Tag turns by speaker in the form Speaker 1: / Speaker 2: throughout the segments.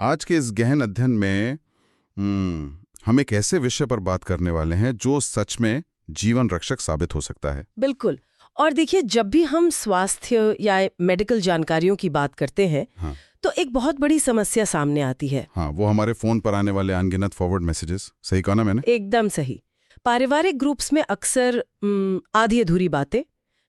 Speaker 1: आज के इस गहन अध्ययन में हम एक ऐसे विषय पर बात करने वाले हैं जो सच में जीवन रक्षक साबित हो सकता है।
Speaker 2: बिल्कुल। और देखिए, जब भी हम स्वास्थ्य या मेडिकल जानकारियों की बात करते हैं
Speaker 1: हाँ
Speaker 2: तो एक बहुत बड़ी समस्या सामने आती है।
Speaker 1: हाँ, वो हमारे फोन पर आने वाले अनगिनत फॉरवर्ड मैसेजेस। सही कहा ना मैंने?
Speaker 2: एकदम सही। पारिवारिक ग्रुप्स में अक्सर आधी अधूरी बातें,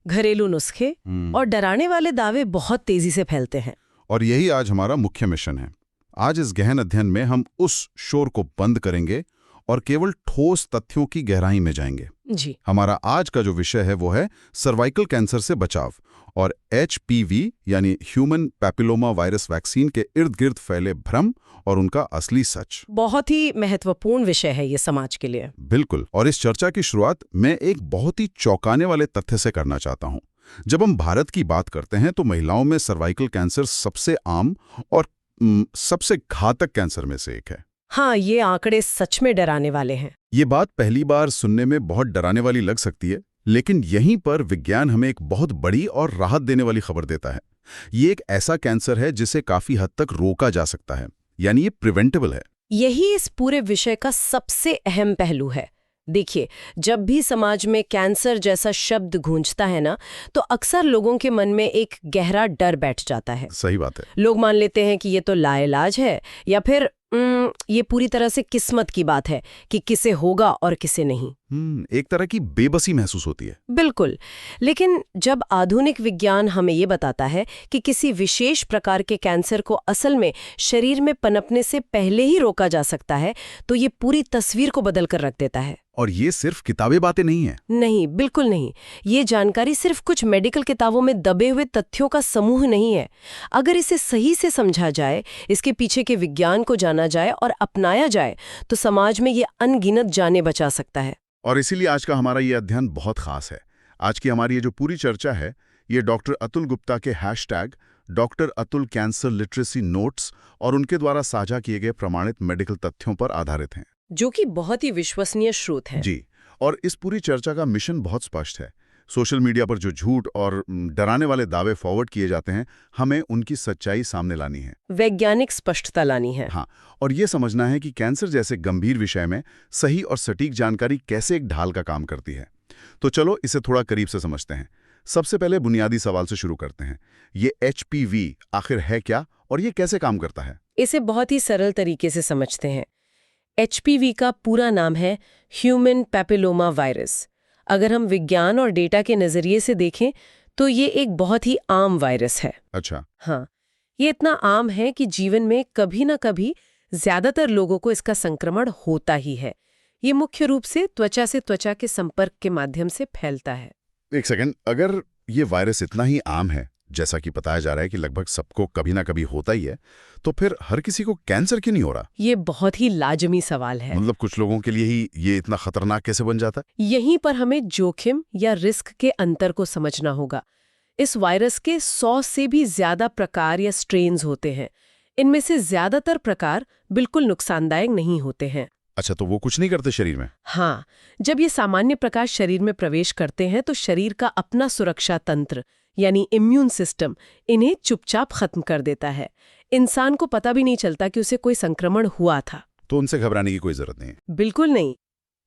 Speaker 2: घरेलू नुस्खे और डराने वाले दावे बहुत तेजी से फैलते हैं।
Speaker 1: और यही आज हमारा मुख्य मिशन है। आज इस गहन अध्ययन में हम उस शोर को बंद करेंगे और केवल ठोस तथ्यों की गहराई में जाएंगे।
Speaker 2: जी
Speaker 1: हमारा आज का जो विषय है वो है सर्वाइकल कैंसर से बचाव और HPV यानी ह्यूमन पैपिलोमा वायरस वैक्सीन के इर्द गिर्द फैले भ्रम और उनका असली सच।
Speaker 2: बहुत ही महत्वपूर्ण विषय है ये समाज के लिए।
Speaker 1: बिल्कुल। और इस चर्चा की शुरुआत मैं एक बहुत ही चौंकाने वाले तथ्य से करना चाहता हूं। जब हम भारत की बात करते हैं तो महिलाओं में सर्वाइकल कैंसर सबसे आम और सबसे घातक कैंसर में से एक है।
Speaker 2: हाँ, ये आंकड़े सच में डराने वाले हैं।
Speaker 1: ये बात पहली बार सुनने में बहुत डराने वाली लग सकती है, लेकिन यहीं पर विज्ञान हमें एक बहुत बड़ी और राहत देने वाली खबर देता है। ये एक ऐसा कैंसर है जिसे काफी हद तक रोका जा सकता है, यानी ये प्रिवेंटेबल है।
Speaker 2: यही इस पूरे विषय का सबसे अहम पहलू है। देखिए, जब भी समाज में कैंसर जैसा शब्द गूंजता है ना, तो अक्सर लोगों के मन में एक गहरा डर बैठ जाता है।
Speaker 1: सही बात है।
Speaker 2: लोग मान लेते हैं कि ये तो लाइलाज है, या फिर ये पूरी तरह से किस्मत की बात है कि किसे होगा और किसे नहीं।
Speaker 1: एक तरह की बेबसी महसूस होती है।
Speaker 2: बिल्कुल। लेकिन जब आधुनिक विज्ञान हमें ये बताता है कि किसी विशेष प्रकार के कैंसर को असल में शरीर में पनपने से पहले ही रोका जा सकता है, तो ये पूरी तस्वीर को बदल कर रख देता है।
Speaker 1: और ये सिर्फ किताबी बातें नहीं है।
Speaker 2: नहीं, बिल्कुल नहीं। ये जानकारी सिर्फ कुछ मेडिकल किताबों में दबे हुए तथ्यों का समूह नहीं है। अगर इसे सही से समझा जाए, इसके पीछे के विज्ञान को जाना जाए और अपनाया जाए, तो समाज में ये अनगिनत जानें बचा सकता है।
Speaker 1: और इसीलिए आज का हमारा ये अध्ययन बहुत खास है। आज की हमारी ये जो पूरी चर्चा है, ये डॉक्टर अतुल गुप्ता के hashtag doctor Atul cancer literacy notes और उनके द्वारा साझा किए गए प्रमाणित मेडिकल तथ्यों पर आधारित हैं,
Speaker 2: जो कि बहुत ही विश्वसनीय स्रोत है।
Speaker 1: जी। और इस पूरी चर्चा का मिशन बहुत स्पष्ट है। सोशल मीडिया पर जो झूठ और डराने वाले दावे फॉरवर्ड किए जाते हैं, हमें उनकी सच्चाई सामने लानी है,
Speaker 2: वैज्ञानिक स्पष्टता लानी है।
Speaker 1: हाँ। और ये समझना है कि कैंसर जैसे गंभीर विषय में सही और सटीक जानकारी कैसे एक ढाल का काम करती है। तो चलो इसे थोड़ा करीब से समझते हैं। सबसे पहले बुनियादी सवाल से शुरू करते हैं। ये HPV आखिर है क्या और ये कैसे काम करता है?
Speaker 2: इसे बहुत ही सरल तरीके से समझते हैं। HPV का पूरा नाम है ह्यूमन पैपिलोमा वायरस। अगर हम विज्ञान और डेटा के नजरिए से देखें तो ये एक बहुत ही आम वायरस है।
Speaker 1: अच्छा।
Speaker 2: हाँ, ये इतना आम है कि जीवन में कभी ना कभी ज्यादातर लोगों को इसका संक्रमण होता ही है। ये मुख्य रूप से त्वचा से त्वचा के संपर्क के माध्यम से फैलता है।
Speaker 1: एक सेकंड, अगर ये वायरस इतना ही आम है, जैसा कि बताया जा रहा है कि लगभग सबको कभी ना कभी होता ही है, तो फिर हर किसी को कैंसर क्यों नहीं हो रहा?
Speaker 2: ये बहुत ही लाजमी सवाल है।
Speaker 1: मतलब कुछ लोगों के लिए ही ये इतना खतरनाक कैसे बन जाता है?
Speaker 2: यहीं पर हमें जोखिम या रिस्क के अंतर को समझना होगा। इस वायरस के 100 से भी ज्यादा प्रकार या स्ट्रेन्स होते हैं। इनमें से ज्यादातर प्रकार बिल्कुल नुकसानदायक नहीं होते हैं।
Speaker 1: अच्छा, तो वो कुछ नहीं करते शरीर में?
Speaker 2: हाँ, जब ये सामान्य प्रकार शरीर में प्रवेश करते हैं तो शरीर का अपना सुरक्षा तंत्र यानी इम्यून सिस्टम इन्हें चुपचाप खत्म कर देता है। इंसान को पता भी नहीं चलता कि उसे कोई संक्रमण हुआ था।
Speaker 1: तो उनसे घबराने की कोई जरूरत नहीं है?
Speaker 2: बिल्कुल नहीं।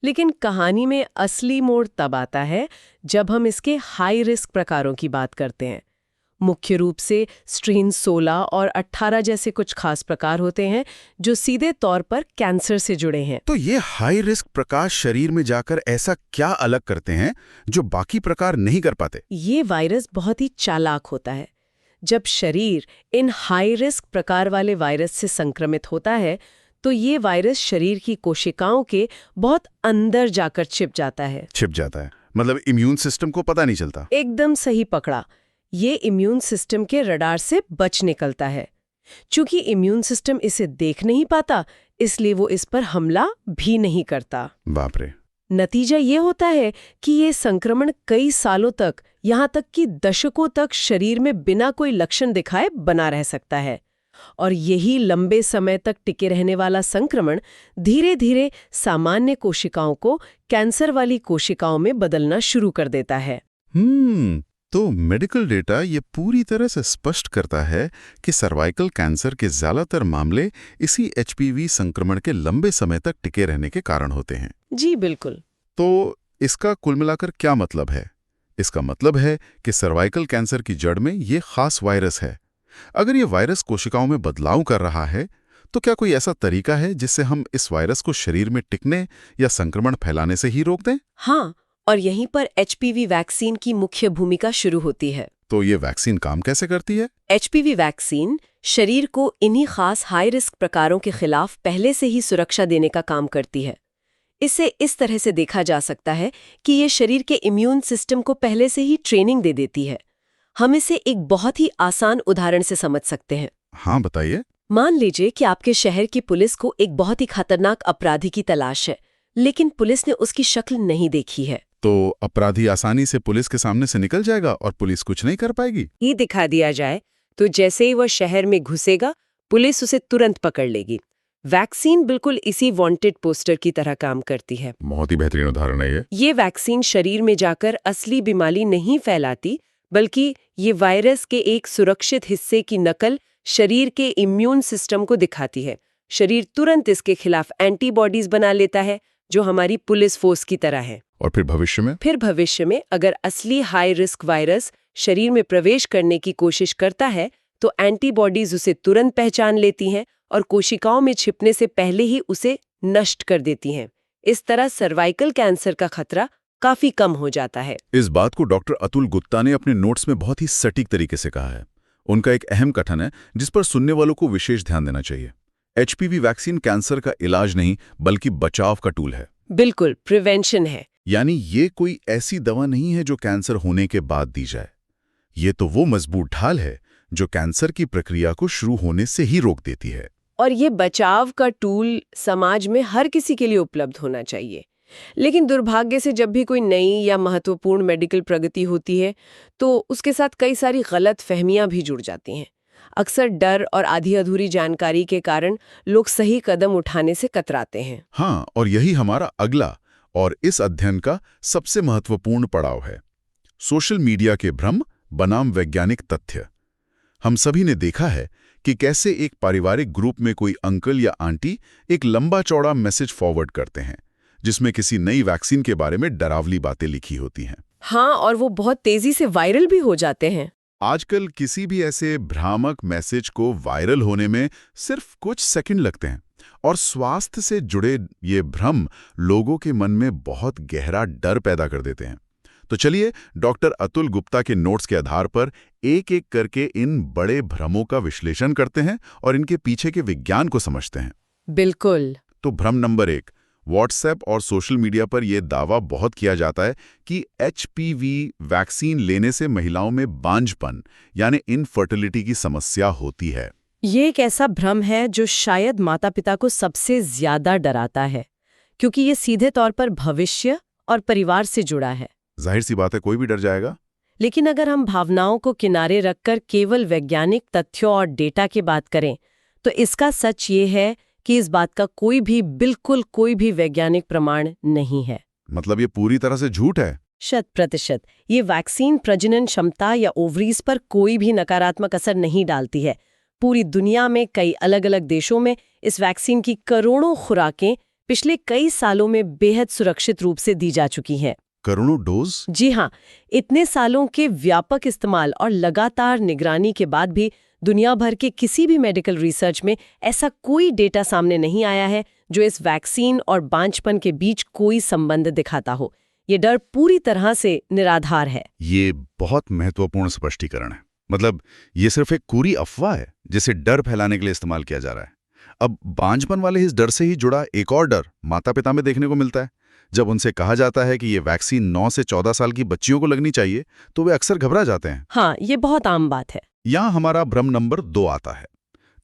Speaker 2: लेकिन कहानी में असली मोड़ तब आता है जब हम इसके हाई रिस्क प्रकारों की बात करते हैं। मुख्य रूप से स्ट्रेन 16 और 18 जैसे कुछ खास प्रकार होते हैं जो सीधे तौर पर कैंसर से जुड़े हैं।
Speaker 1: तो ये हाई रिस्क प्रकार शरीर में जाकर ऐसा क्या अलग करते हैं जो बाकी प्रकार नहीं कर पाते?
Speaker 2: ये वायरस बहुत ही चालाक होता है। जब शरीर इन हाई रिस्क प्रकार वाले वायरस से संक्रमित होता है तो ये वायरस शरीर की कोशिकाओं के बहुत अंदर जाकर छिप जाता है।
Speaker 1: छिप जाता है मतलब इम्यून सिस्टम को पता नहीं चलता?
Speaker 2: एकदम सही पकड़ा। ये इम्यून सिस्टम के रडार से बच निकलता है। चूंकि इम्यून सिस्टम इसे देख नहीं पाता, इसलिए वो इस पर हमला भी नहीं करता।
Speaker 1: बाप रे।
Speaker 2: नतीजा ये होता है कि ये संक्रमण कई सालों तक, यहाँ तक कि दशकों तक शरीर में बिना कोई लक्षण दिखाए बना रह सकता है। और यही लंबे समय तक टिके रहने वाला संक्रमण धीरे धीरे सामान्य कोशिकाओं को कैंसर वाली कोशिकाओं में बदलना शुरू कर देता है।
Speaker 1: तो मेडिकल डेटा ये पूरी तरह से स्पष्ट करता है कि सर्वाइकल कैंसर के ज़्यादातर मामले इसी एचपीवी संक्रमण के लंबे समय तक टिके रहने के कारण होते हैं।
Speaker 2: जी बिल्कुल।
Speaker 1: तो इसका कुल मिलाकर क्या मतलब है? इसका मतलब है कि सर्वाइकल कैंसर की जड़ में ये खास वायरस है। अगर ये वायरस कोशिकाओं में बदलाव कर रहा है, तो क्या कोई ऐसा तरीका है जिससे हम इस वायरस को शरीर में टिकने या संक्रमण फैलाने से ही रोक दें?
Speaker 2: हाँ, और यहीं पर एचपीवी वैक्सीन की मुख्य भूमिका शुरू होती है।
Speaker 1: तो ये वैक्सीन काम कैसे करती है?
Speaker 2: एचपीवी वैक्सीन शरीर को इन्हीं खास हाई रिस्क प्रकारों के खिलाफ पहले से ही सुरक्षा देने का काम करती है। इसे इस तरह से देखा जा सकता है कि ये शरीर के इम्यून सिस्टम को पहले से ही ट्रेनिंग दे देती है। हम इसे एक बहुत ही आसान उदाहरण से समझ सकते हैं।
Speaker 1: हाँ, बताइए।
Speaker 2: मान लीजिए कि आपके शहर की पुलिस को एक बहुत ही खतरनाक अपराधी की तलाश है, लेकिन पुलिस ने उसकी शक्ल नहीं देखी है।
Speaker 1: तो अपराधी आसानी से पुलिस के सामने से निकल जाएगा और पुलिस कुछ नहीं कर पाएगी?
Speaker 2: ये दिखा दिया जाए तो जैसे ही वह शहर में घुसेगा, पुलिस उसे तुरंत पकड़ लेगी। वैक्सीन बिल्कुल इसी वांटेड पोस्टर की तरह काम करती है।
Speaker 1: बहुत ही बेहतरीन उदाहरण है ये।
Speaker 2: ये वैक्सीन शरीर में जाकर असली बीमारी नहीं फैलाती, बल्कि ये वायरस के एक सुरक्षित हिस्से की नकल शरीर के इम्यून सिस्टम को दिखाती है। शरीर तुरंत इसके खिलाफ एंटीबॉडीज बना लेता है, जो हमारी पुलिस फोर्स की तरह है।
Speaker 1: और फिर भविष्य में
Speaker 2: अगर असली हाई रिस्क वायरस शरीर में प्रवेश करने की कोशिश करता है, तो एंटीबॉडीज उसे तुरंत पहचान लेती हैं और कोशिकाओं में छिपने से पहले ही उसे नष्ट कर देती हैं। इस तरह सर्वाइकल कैंसर का खतरा काफी कम हो जाता है।
Speaker 1: इस बात को डॉक्टर अतुल गुप्ता ने अपने नोट्स में बहुत ही सटीक तरीके से कहा है। उनका एक अहम कथन है जिस पर सुनने वालों को विशेष ध्यान देना चाहिए। एचपीवी वैक्सीन कैंसर का इलाज नहीं, बल्कि बचाव का टूल है।
Speaker 2: बिल्कुल, प्रिवेंशन है।
Speaker 1: यानी ये कोई ऐसी दवा नहीं है जो कैंसर होने के बाद दी जाए। ये तो वो मजबूत ढाल है जो कैंसर की प्रक्रिया को शुरू होने से ही रोक देती है।
Speaker 2: और ये बचाव का टूल समाज में हर किसी के लिए उपलब्ध होना चाहिए। लेकिन दुर्भाग्य से जब भी कोई नई या महत्वपूर्ण मेडिकल प्रगति होती है, तो उसके साथ कई सारी गलत फहमियां भी जुड़ जाती हैं। अक्सर डर और आधी अधूरी जानकारी के कारण लोग सही कदम उठाने से कतराते हैं।
Speaker 1: हाँ, और यही हमारा अगला और इस अध्ययन का सबसे महत्वपूर्ण पड़ाव है। सोशल मीडिया के भ्रम बनाम वैज्ञानिक तथ्य। हम सभी ने देखा है कि कैसे एक पारिवारिक ग्रुप में कोई अंकल या आंटी एक लंबा चौड़ा मैसेज फॉरवर्ड करते हैं, जिसमें किसी नई वैक्सीन के बारे में डरावनी बातें लिखी होती हैं।
Speaker 2: हाँ, और वो बहुत तेजी से वायरल भी हो जाते हैं।
Speaker 1: आजकल किसी भी ऐसे भ्रामक मैसेज को वायरल होने में सिर्फ कुछ सेकंड लगते हैं, और स्वास्थ्य से जुड़े ये भ्रम लोगों के मन में बहुत गहरा डर पैदा कर देते हैं। तो चलिए डॉक्टर अतुल गुप्ता के नोट्स के आधार पर एक एक करके इन बड़े भ्रमों का विश्लेषण करते हैं और इनके पीछे के विज्ञान को समझते हैं।
Speaker 2: बिल्कुल।
Speaker 1: तो भ्रम नंबर 1, व्हाट्सएप और सोशल मीडिया पर यह दावा बहुत किया जाता है कि एचपीवी वैक्सीन लेने से महिलाओं में बांझपन यानी इनफर्टिलिटी की समस्या होती है।
Speaker 2: ये एक ऐसा भ्रम है जो शायद माता-पिता को सबसे ज्यादा डराता है, क्योंकि ये सीधे तौर पर भविष्य और परिवार से जुड़ा है।
Speaker 1: जाहिर सी बात है, कोई भी डर जाएगा।
Speaker 2: लेकिन अगर हम भावनाओं को किनारे रखकर केवल वैज्ञानिक तथ्यों और डेटा की बात करें, तो इसका सच ये है कि इस बात का बिल्कुल कोई भी वैज्ञानिक प्रमाण नहीं है।
Speaker 1: मतलब ये पूरी तरह से झूठ है?
Speaker 2: 100%। ये वैक्सीन प्रजनन क्षमता या ओवरीज पर कोई भी नकारात्मक असर नहीं डालती है। पूरी दुनिया में कई अलग अलग देशों में इस वैक्सीन की करोड़ों खुराकें पिछले कई सालों में बेहद सुरक्षित रूप से दी जा चुकी हैं।
Speaker 1: करोड़ों डोज?
Speaker 2: जी हाँ, इतने सालों के व्यापक इस्तेमाल और लगातार निगरानी के बाद भी दुनिया भर के किसी भी मेडिकल रिसर्च में ऐसा कोई डेटा सामने नहीं आया है जो इस वैक्सीन और बांझपन के बीच कोई संबंध दिखाता हो। ये डर पूरी तरह से निराधार है।
Speaker 1: ये बहुत महत्वपूर्ण स्पष्टीकरण है। मतलब ये सिर्फ एक कोरी अफवाह है जिसे डर फैलाने के लिए इस्तेमाल किया जा रहा है। अब बांझपन वाले इस डर से ही जुड़ा एक और डर माता पिता में देखने को मिलता है। जब उनसे कहा जाता है कि ये वैक्सीन 9 से 14 साल की बच्चियों को लगनी चाहिए, तो वे अक्सर घबरा जाते हैं।
Speaker 2: हाँ, ये बहुत आम बात है।
Speaker 1: यहाँ हमारा भ्रम नंबर 2 आता है।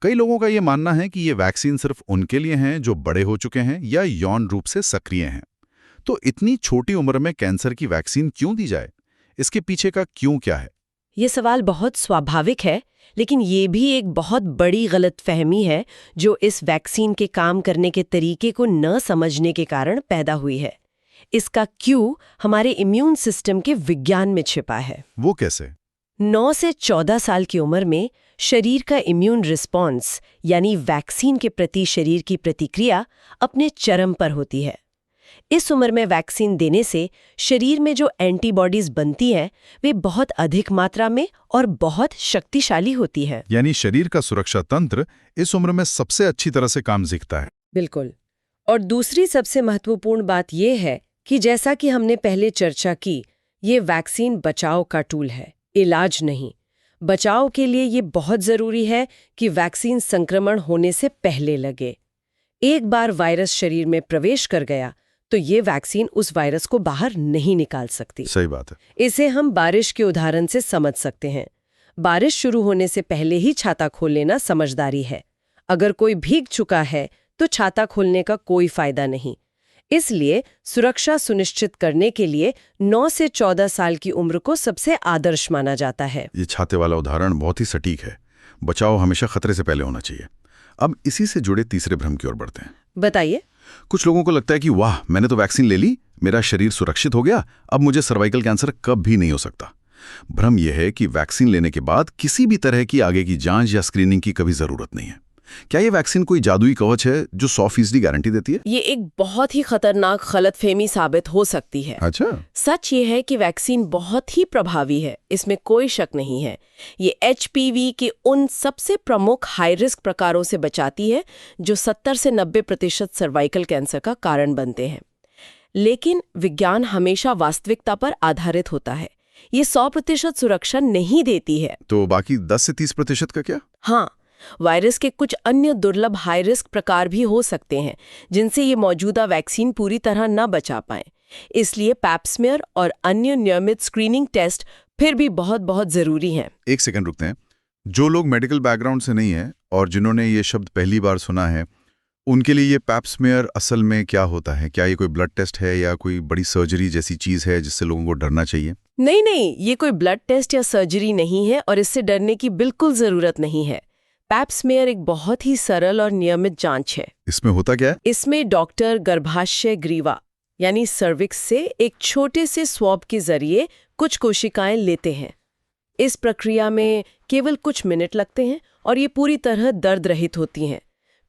Speaker 1: कई लोगों का ये मानना है कि ये वैक्सीन सिर्फ उनके लिए हैं जो बड़े हो चुके हैं या यौन रूप से सक्रिय हैं। तो इतनी छोटी उम्र में कैंसर की वैक्सीन क्यों दी जाए? इसके पीछे का क्यों क्या है?
Speaker 2: ये सवाल बहुत स्वाभाविक है, लेकिन ये भी एक बहुत बड़ी गलतफहमी है जो इस वैक्सीन के काम करने के तरीके को न समझने के कारण पैदा हुई है। इसका क्यू हमारे इम्यून सिस्टम के विज्ञान में छिपा है।
Speaker 1: वो कैसे?
Speaker 2: 9 से 14 साल की उम्र में शरीर का इम्यून रिस्पॉन्स यानी वैक्सीन के प्रति शरीर की प्रतिक्रिया अपने चरम पर होती है। इस उम्र में वैक्सीन देने से शरीर में जो एंटीबॉडीज बनती हैं वे बहुत अधिक मात्रा में और बहुत शक्तिशाली होती है।
Speaker 1: यानी शरीर का सुरक्षा तंत्र इस उम्र में सबसे अच्छी तरह से काम सीखता है।
Speaker 2: बिल्कुल। और दूसरी सबसे महत्वपूर्ण बात यह है कि जैसा कि हमने पहले चर्चा की, ये वैक्सीन बचाव का टूल है, इलाज नहीं। बचाव के लिए ये बहुत जरूरी है कि वैक्सीन संक्रमण होने से पहले लगे। एक बार वायरस शरीर में प्रवेश कर गया तो ये वैक्सीन उस वायरस को बाहर नहीं निकाल सकती।
Speaker 1: सही बात है।
Speaker 2: इसे हम बारिश के उदाहरण से समझ सकते हैं। बारिश शुरू होने से पहले ही छाता खोल लेना समझदारी है। अगर कोई भीग चुका है तो छाता खोलने का कोई फायदा नहीं। इसलिए सुरक्षा सुनिश्चित करने के लिए 9 से 14 साल की उम्र को सबसे आदर्श माना जाता है।
Speaker 1: ये छाते वाला उदाहरण बहुत ही सटीक है। बचाव हमेशा खतरे से पहले होना चाहिए। अब इसी से जुड़े तीसरे भ्रम की ओर बढ़ते हैं।
Speaker 2: बताइए।
Speaker 1: कुछ लोगों को लगता है कि वाह, मैंने तो वैक्सीन ले ली, मेरा शरीर सुरक्षित हो गया, अब मुझे सर्वाइकल कैंसर कब भी नहीं हो सकता। भ्रम यह है कि वैक्सीन लेने के बाद किसी भी तरह की आगे की जांच या स्क्रीनिंग की कभी जरूरत नहीं है। क्या ये वैक्सीन कोई जादुई कवच है जो 100% गारंटी देती है?
Speaker 2: ये एक बहुत ही खतरनाक गलतफहमी साबित हो सकती है।
Speaker 1: अच्छा।
Speaker 2: सच ये है कि वैक्सीन बहुत ही प्रभावी है, इसमें कोई शक नहीं है। ये HPV के उन सबसे प्रमुख हाई रिस्क प्रकारों से बचाती है जो 70 से 90% सर्वाइकल कैंसर का कारण बनते हैं। लेकिन विज्ञान हमेशा वास्तविकता पर आधारित होता है। ये 100% सुरक्षा नहीं देती है।
Speaker 1: तो बाकी 10 से 30% का क्या?
Speaker 2: हाँ, वायरस के कुछ अन्य दुर्लभ हाई रिस्क प्रकार भी हो सकते हैं जिनसे ये मौजूदा वैक्सीन पूरी तरह न बचा पाए। इसलिए पैप स्मीयर और अन्य नियमित स्क्रीनिंग टेस्ट फिर भी बहुत बहुत जरूरी हैं।
Speaker 1: एक सेकंड रुकते हैं। जो लोग मेडिकल बैकग्राउंड से नहीं है और जिन्होंने ये शब्द पहली बार सुना है, उनके लिए ये पैप स्मीयर असल में क्या होता है? क्या ये कोई ब्लड टेस्ट है या कोई बड़ी सर्जरी जैसी चीज है जिससे लोगों को डरना चाहिए?
Speaker 2: नहीं, ये कोई ब्लड टेस्ट या सर्जरी नहीं है और इससे डरने की बिल्कुल जरूरत नहीं है। पैप स्मीयर एक बहुत ही सरल और नियमित जांच है।
Speaker 1: इसमें होता क्या है?
Speaker 2: इसमें डॉक्टर गर्भाशय ग्रीवा यानी सर्विक्स से एक छोटे से स्वैब के जरिए कुछ कोशिकाएं लेते हैं। इस प्रक्रिया में केवल कुछ मिनट लगते हैं और ये पूरी तरह दर्द रहित होती हैं।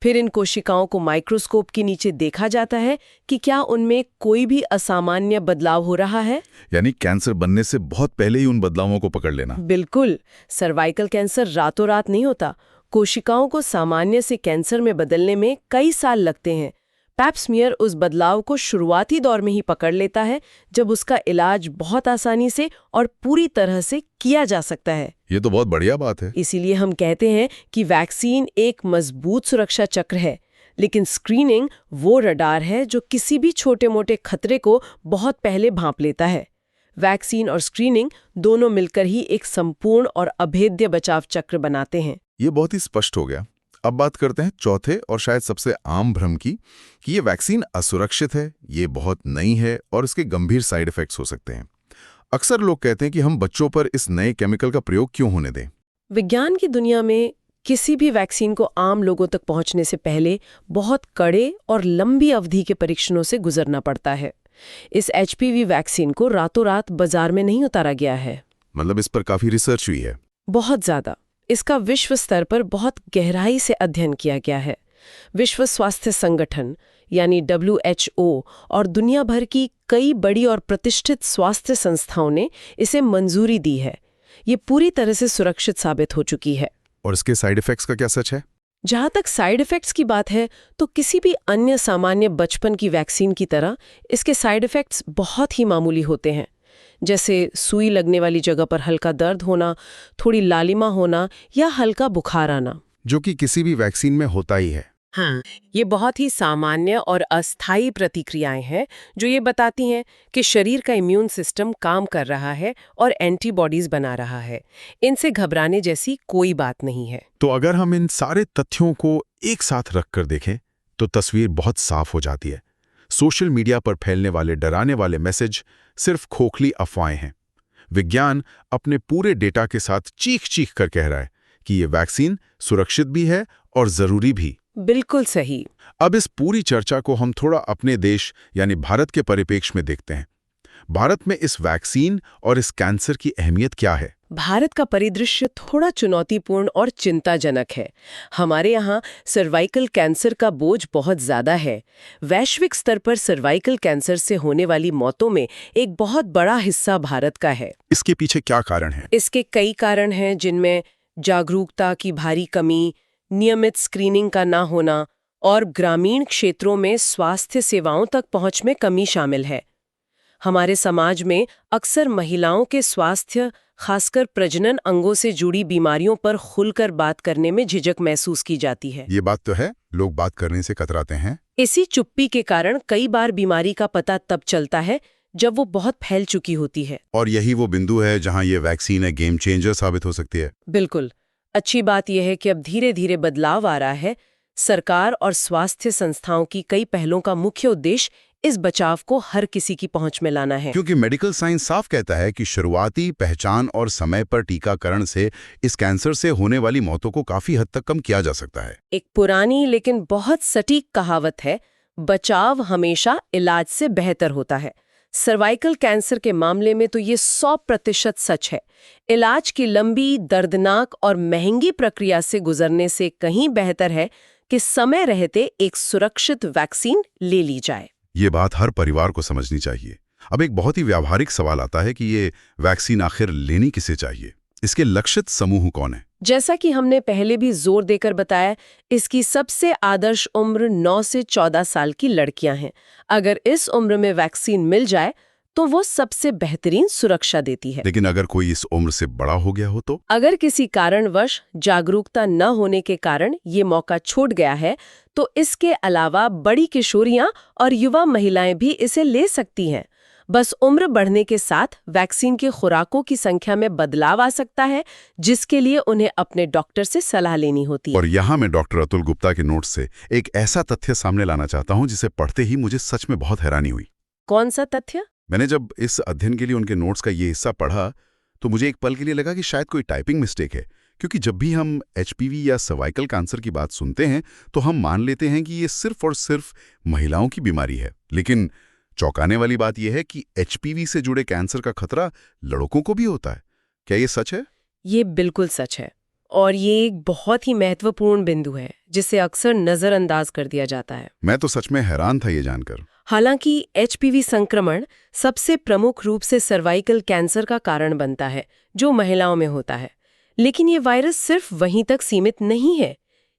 Speaker 2: फिर इन कोशिकाओं को माइक्रोस्कोप के नीचे देखा जाता है कि क्या उनमें कोई भी असामान्य बदलाव हो रहा है।
Speaker 1: यानी कैंसर बनने से बहुत पहले ही उन बदलावों को पकड़ लेना।
Speaker 2: बिल्कुल। सर्वाइकल कैंसर रातों रात नहीं होता। कोशिकाओं को सामान्य से कैंसर में बदलने में कई साल लगते हैं। पैप स्मीयर उस बदलाव को शुरुआती दौर में ही पकड़ लेता है जब उसका इलाज बहुत आसानी से और पूरी तरह से किया जा सकता है।
Speaker 1: ये तो बहुत बढ़िया बात है।
Speaker 2: इसीलिए हम कहते हैं कि वैक्सीन एक मजबूत सुरक्षा चक्र है, लेकिन स्क्रीनिंग वो रडार है जो किसी भी छोटे मोटे खतरे को बहुत पहले भांप लेता है। वैक्सीन और स्क्रीनिंग दोनों मिलकर ही एक संपूर्ण और अभेद्य बचाव चक्र बनाते हैं।
Speaker 1: ये बहुत ही स्पष्ट हो गया। अब बात करते हैं चौथे और शायद सबसे आम भ्रम की कि ये वैक्सीन असुरक्षित है, ये बहुत नई है और इसके गंभीर साइड इफेक्ट्स हो सकते हैं। अक्सर लोग कहते हैं कि हम बच्चों पर इस नए केमिकल का प्रयोग क्यों होने दें?
Speaker 2: विज्ञान की दुनिया में किसी भी वैक्सीन को आम लोगों तक पहुंचने से पहले बहुत कड़े और लंबी अवधि के परीक्षणों से गुजरना पड़ता है। इस HPV वैक्सीन को रातों रात बाजार में नहीं उतारा गया है।
Speaker 1: मतलब इस पर काफी रिसर्च हुई है?
Speaker 2: बहुत ज्यादा। इसका विश्व स्तर पर बहुत गहराई से अध्ययन किया गया है। विश्व स्वास्थ्य संगठन यानी WHO और दुनिया भर की कई बड़ी और प्रतिष्ठित स्वास्थ्य संस्थाओं ने इसे मंजूरी दी है। ये पूरी तरह से सुरक्षित साबित हो चुकी है।
Speaker 1: और इसके साइड इफेक्ट्स का क्या सच है?
Speaker 2: जहां तक साइड इफेक्ट्स की बात है तो किसी भी अन्य सामान्य बचपन की वैक्सीन की तरह इसके साइड इफेक्ट्स बहुत ही मामूली होते हैं, जैसे सुई लगने वाली जगह पर हल्का दर्द होना, थोड़ी लालिमा होना या हल्का बुखार आना,
Speaker 1: जो कि किसी भी वैक्सीन में होता ही है।
Speaker 2: हाँ, ये बहुत ही सामान्य और अस्थायी प्रतिक्रियाएं हैं जो ये बताती हैं कि शरीर का इम्यून सिस्टम काम कर रहा है और एंटीबॉडीज बना रहा है। इनसे घबराने जैसी कोई बात नहीं है।
Speaker 1: तो अगर हम इन सारे तथ्यों को एक साथ रखकर देखें तो तस्वीर बहुत साफ हो जाती है। सोशल मीडिया पर फैलने वाले डराने वाले मैसेज सिर्फ खोखली अफवाहें हैं। विज्ञान अपने पूरे डेटा के साथ चीख कर कह रहा है कि ये वैक्सीन सुरक्षित भी है और जरूरी भी।
Speaker 2: बिल्कुल सही।
Speaker 1: अब इस पूरी चर्चा को हम थोड़ा अपने देश यानी भारत के परिप्रेक्ष्य में देखते हैं। भारत में इस वैक्सीन और इस कैंसर की अहमियत क्या है?
Speaker 2: भारत का परिदृश्य थोड़ा चुनौतीपूर्ण और चिंताजनक है। हमारे यहाँ सर्वाइकल कैंसर का बोझ बहुत ज़्यादा है। वैश्विक स्तर पर सर्वाइकल कैंसर से होने वाली मौतों में एक बहुत बड़ा हिस्सा भारत का है।
Speaker 1: इसके पीछे क्या कारण है?
Speaker 2: इसके कई कारण हैं, जिनमें जागरूकता की भारी कमी, नियमित स्क्रीनिंग का ना होना और ग्रामीण क्षेत्रों में स्वास्थ्य सेवाओं तक पहुँच में कमी शामिल है। हमारे समाज में अक्सर महिलाओं के स्वास्थ्य, खासकर प्रजनन अंगों से जुड़ी बीमारियों पर खुलकर बात करने में झिझक महसूस की जाती है।
Speaker 1: ये बात तो है, लोग बात करने से कतराते हैं।
Speaker 2: इसी चुप्पी के कारण कई बार बीमारी का पता तब चलता है जब वो बहुत फैल चुकी होती है।
Speaker 1: और यही वो बिंदु है जहां ये वैक्सीन है गेम चेंजर साबित हो सकती है।
Speaker 2: बिल्कुल। अच्छी बात यह है कि अब धीरे धीरे बदलाव आ रहा है। सरकार और स्वास्थ्य संस्थाओं की कई पहलों का मुख्य उद्देश्य इस बचाव को हर किसी की पहुंच में लाना है।
Speaker 1: क्योंकि मेडिकल साइंस साफ कहता है कि शुरुआती पहचान और समय पर टीकाकरण से इस कैंसर से होने वाली मौतों को काफी हद तक कम किया जा सकता है।
Speaker 2: एक पुरानी लेकिन बहुत सटीक कहावत है, बचाव हमेशा इलाज से बेहतर होता है। सर्वाइकल कैंसर के मामले में तो ये 100% सच है। इलाज की लंबी, दर्दनाक और महंगी प्रक्रिया से गुजरने से कहीं बेहतर है कि समय रहते एक सुरक्षित वैक्सीन ले ली जाए।
Speaker 1: ये बात हर परिवार को समझनी चाहिए। अब एक बहुत ही व्यावहारिक सवाल आता है कि ये वैक्सीन आखिर लेनी किसे चाहिए? इसके लक्षित समूह कौन है?
Speaker 2: जैसा कि हमने पहले भी जोर देकर बताया, इसकी सबसे आदर्श उम्र 9 से 14 साल की लड़कियां हैं। अगर इस उम्र में वैक्सीन मिल जाए तो वो सबसे बेहतरीन सुरक्षा देती है।
Speaker 1: लेकिन अगर कोई इस उम्र से बड़ा हो गया हो तो?
Speaker 2: अगर किसी कारणवश जागरूकता न होने के कारण ये मौका छूट गया है तो इसके अलावा बड़ी किशोरियां और युवा महिलाएं भी इसे ले सकती हैं। बस उम्र बढ़ने के साथ वैक्सीन की खुराकों की संख्या में बदलाव आ सकता है, जिसके लिए उन्हें अपने डॉक्टर से सलाह लेनी होती है।
Speaker 1: और यहाँ मैं डॉक्टर अतुल गुप्ता के नोट से एक ऐसा तथ्य सामने लाना चाहता हूँ जिसे पढ़ते ही मुझे सच में बहुत हैरानी हुई।
Speaker 2: कौन सा तथ्य?
Speaker 1: मैंने जब इस अध्ययन के लिए उनके नोट्स का ये हिस्सा पढ़ा तो मुझे एक पल के लिए लगा कि शायद कोई टाइपिंग मिस्टेक है, क्योंकि जब भी हम एचपीवी या सर्वाइकल कैंसर की बात सुनते हैं तो हम मान लेते हैं कि ये सिर्फ और सिर्फ महिलाओं की बीमारी है। लेकिन चौंकाने वाली बात यह है कि एचपीवी से जुड़े कैंसर का खतरा लड़कों को भी होता है। क्या ये सच है?
Speaker 2: ये बिल्कुल सच है, और ये एक बहुत ही महत्वपूर्ण बिंदु है जिसे अक्सर नजरअंदाज कर दिया जाता है।
Speaker 1: मैं तो सच में हैरान था ये जानकर।
Speaker 2: हालांकि एचपीवी संक्रमण सबसे प्रमुख रूप से सर्वाइकल कैंसर का कारण बनता है, जो महिलाओं में होता है। लेकिन ये वायरस सिर्फ वहीं तक सीमित नहीं है।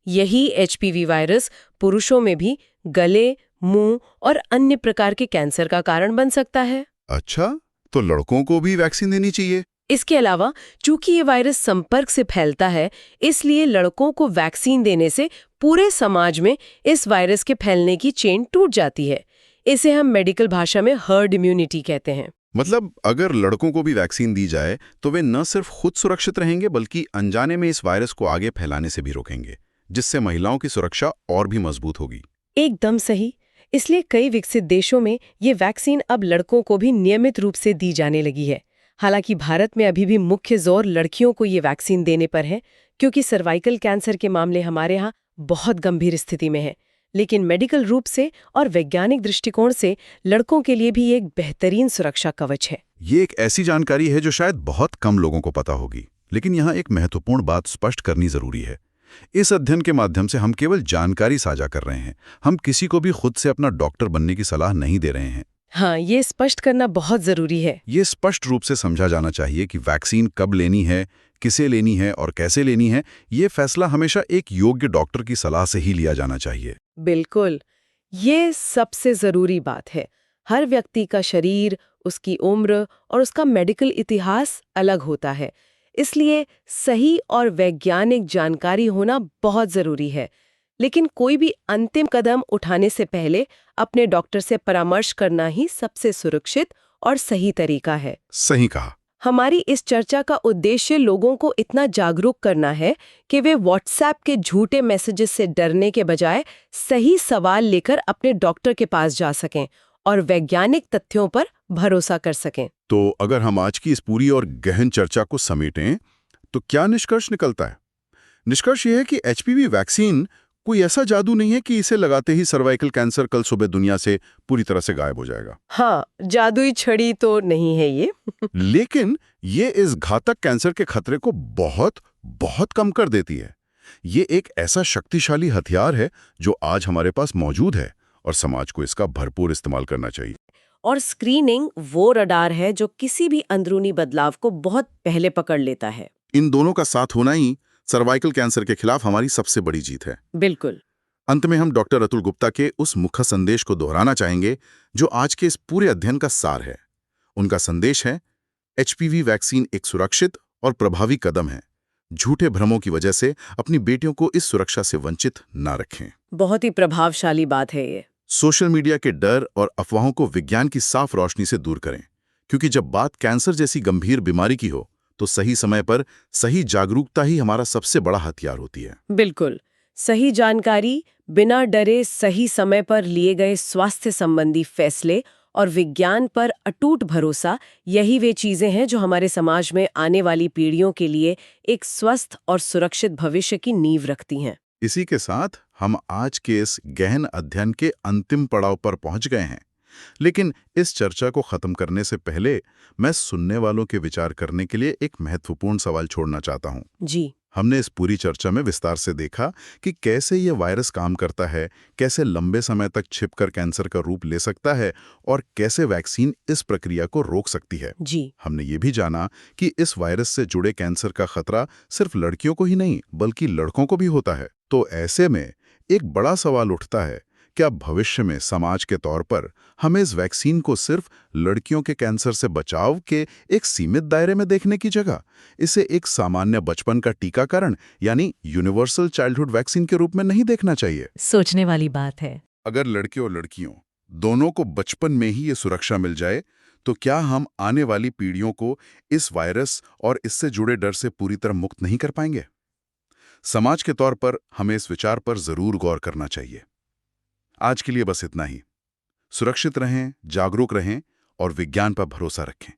Speaker 2: यही एचपीवी वायरस पुरुषों में भी गले, मुंह और अन्य प्रकार के कैंसर का कारण बन सकता है।
Speaker 1: अच्छा, तो लड़कों को भी वैक्सीन देनी चाहिए?
Speaker 2: इसके अलावा चूंकि ये वायरस संपर्क से फैलता है, इसलिए लड़कों को वैक्सीन देने से पूरे समाज में इस वायरस के फैलने की चेन टूट जाती है। इसे हम मेडिकल भाषा में हर्ड इम्यूनिटी कहते हैं।
Speaker 1: मतलब अगर लड़कों को भी वैक्सीन दी जाए तो वे न सिर्फ खुद सुरक्षित रहेंगे बल्कि अनजाने में इस वायरस को आगे फैलाने से भी रोकेंगे, जिससे महिलाओं की सुरक्षा और भी मजबूत होगी।
Speaker 2: एकदम सही। इसलिए कई विकसित देशों में ये वैक्सीन अब लड़कों को भी नियमित रूप से दी जाने लगी है। हालांकि भारत में अभी भी मुख्य जोर लड़कियों को ये वैक्सीन देने पर है, क्योंकि सर्वाइकल कैंसर के मामले हमारे यहाँ बहुत गंभीर स्थिति में है। लेकिन मेडिकल रूप से और वैज्ञानिक दृष्टिकोण से लड़कों के लिए भी एक बेहतरीन सुरक्षा कवच है।
Speaker 1: ये एक ऐसी जानकारी है जो शायद बहुत कम लोगों को पता होगी, लेकिन यहाँ एक महत्वपूर्ण बात स्पष्ट करनी जरूरी है। इस अध्ययन के माध्यम से हम केवल जानकारी साझा कर रहे हैं, हम किसी को भी खुद से अपना डॉक्टर बनने की सलाह नहीं दे रहे हैं।
Speaker 2: हाँ, ये स्पष्ट करना बहुत जरूरी है।
Speaker 1: ये स्पष्ट रूप से समझा जाना चाहिए कि वैक्सीन कब लेनी है, किसे लेनी है और कैसे लेनी है, ये फैसला हमेशा एक योग्य डॉक्टर की सलाह से ही लिया जाना चाहिए।
Speaker 2: बिल्कुल, ये सबसे जरूरी बात है। हर व्यक्ति का शरीर, उसकी उम्र और उसका मेडिकल इतिहास अलग होता है, इसलिए सही और वैज्ञानिक जानकारी होना बहुत जरूरी है। लेकिन कोई भी अंतिम कदम उठाने से पहले अपने डॉक्टर से परामर्श करना ही सबसे सुरक्षित और सही तरीका है।
Speaker 1: सही कहा।
Speaker 2: हमारी इस चर्चा का उद्देश्य लोगों को इतना जागरूक करना है कि वे व्हाट्सएप के झूठे मैसेजेस से डरने के बजाय सही सवाल लेकर अपने डॉक्टर के पास जा सकें और वैज्ञानिक तथ्यों पर भरोसा कर सकें।
Speaker 1: तो अगर हम आज की इस पूरी और गहन चर्चा को समेटें तो क्या निष्कर्ष निकलता है? निष्कर्ष यह है कि एचपीवी वैक्सीन कोई ऐसा जादू नहीं है कि इसे लगाते ही सर्वाइकल कैंसर कल सुबह दुनिया से पूरी तरह से गायब हो जाएगा।
Speaker 2: हाँ, जादुई छड़ी तो नहीं है ये।
Speaker 1: लेकिन ये इस घातक कैंसर के खतरे को बहुत बहुत कम कर देती है। ये एक ऐसा शक्तिशाली हथियार है जो आज हमारे पास मौजूद है और समाज को इसका भरपूर इस्तेमाल करना चाहिए।
Speaker 2: और स्क्रीनिंग वो रडार है जो किसी भी अंदरूनी बदलाव को बहुत पहले पकड़ लेता है।
Speaker 1: इन दोनों का साथ होना ही सर्वाइकल कैंसर के खिलाफ हमारी सबसे बड़ी जीत है।
Speaker 2: बिल्कुल।
Speaker 1: अंत में हम डॉक्टर अतुल गुप्ता के उस मुख्य संदेश को दोहराना चाहेंगे जो आज के इस पूरे अध्ययन का सार है। उनका संदेश है, एचपीवी वैक्सीन एक सुरक्षित और प्रभावी कदम है। झूठे भ्रमों की वजह से अपनी बेटियों को इस सुरक्षा से वंचित ना रखें।
Speaker 2: बहुत ही प्रभावशाली बात है ये।
Speaker 1: सोशल मीडिया के डर और अफवाहों को विज्ञान की साफ रोशनी से दूर करें, क्योंकि जब बात कैंसर जैसी गंभीर बीमारी की हो तो सही समय पर सही जागरूकता ही हमारा सबसे बड़ा हथियार होती है।
Speaker 2: बिल्कुल। सही जानकारी, बिना डरे सही समय पर लिए गए स्वास्थ्य संबंधी फैसले और विज्ञान पर अटूट भरोसा, यही वे चीजें हैं जो हमारे समाज में आने वाली पीढ़ियों के लिए एक स्वस्थ और सुरक्षित भविष्य की नींव रखती हैं।
Speaker 1: इसी के साथ हम आज के इस गहन अध्ययन के अंतिम पड़ाव पर पहुंच गए हैं। लेकिन इस चर्चा को खत्म करने से पहले मैं सुनने वालों के विचार करने के लिए एक महत्वपूर्ण सवाल छोड़ना चाहता हूं।
Speaker 2: जी।
Speaker 1: हमने इस पूरी चर्चा में विस्तार से देखा कि कैसे ये वायरस काम करता है, कैसे लंबे समय तक छिपकर कैंसर का रूप ले सकता है और कैसे वैक्सीन इस प्रक्रिया को रोक सकती है।
Speaker 2: जी।
Speaker 1: हमने ये भी जाना कि इस वायरस से जुड़े कैंसर का खतरा सिर्फ लड़कियों को ही नहीं बल्कि लड़कों को भी होता है। तो ऐसे में एक बड़ा सवाल उठता है, क्या भविष्य में समाज के तौर पर हमें इस वैक्सीन को सिर्फ लड़कियों के कैंसर से बचाव के एक सीमित दायरे में देखने की जगह इसे एक सामान्य बचपन का टीकाकरण यानी यूनिवर्सल चाइल्डहुड वैक्सीन के रूप में नहीं देखना चाहिए?
Speaker 2: सोचने वाली बात है।
Speaker 1: अगर लड़के और लड़कियों दोनों को बचपन में ही ये सुरक्षा मिल जाए तो क्या हम आने वाली पीढ़ियों को इस वायरस और इससे जुड़े डर से पूरी तरह मुक्त नहीं कर पाएंगे? समाज के तौर पर हमें इस विचार पर जरूर गौर करना चाहिए। आज के लिए बस इतना ही। सुरक्षित रहें, जागरूक रहें और विज्ञान पर भरोसा रखें।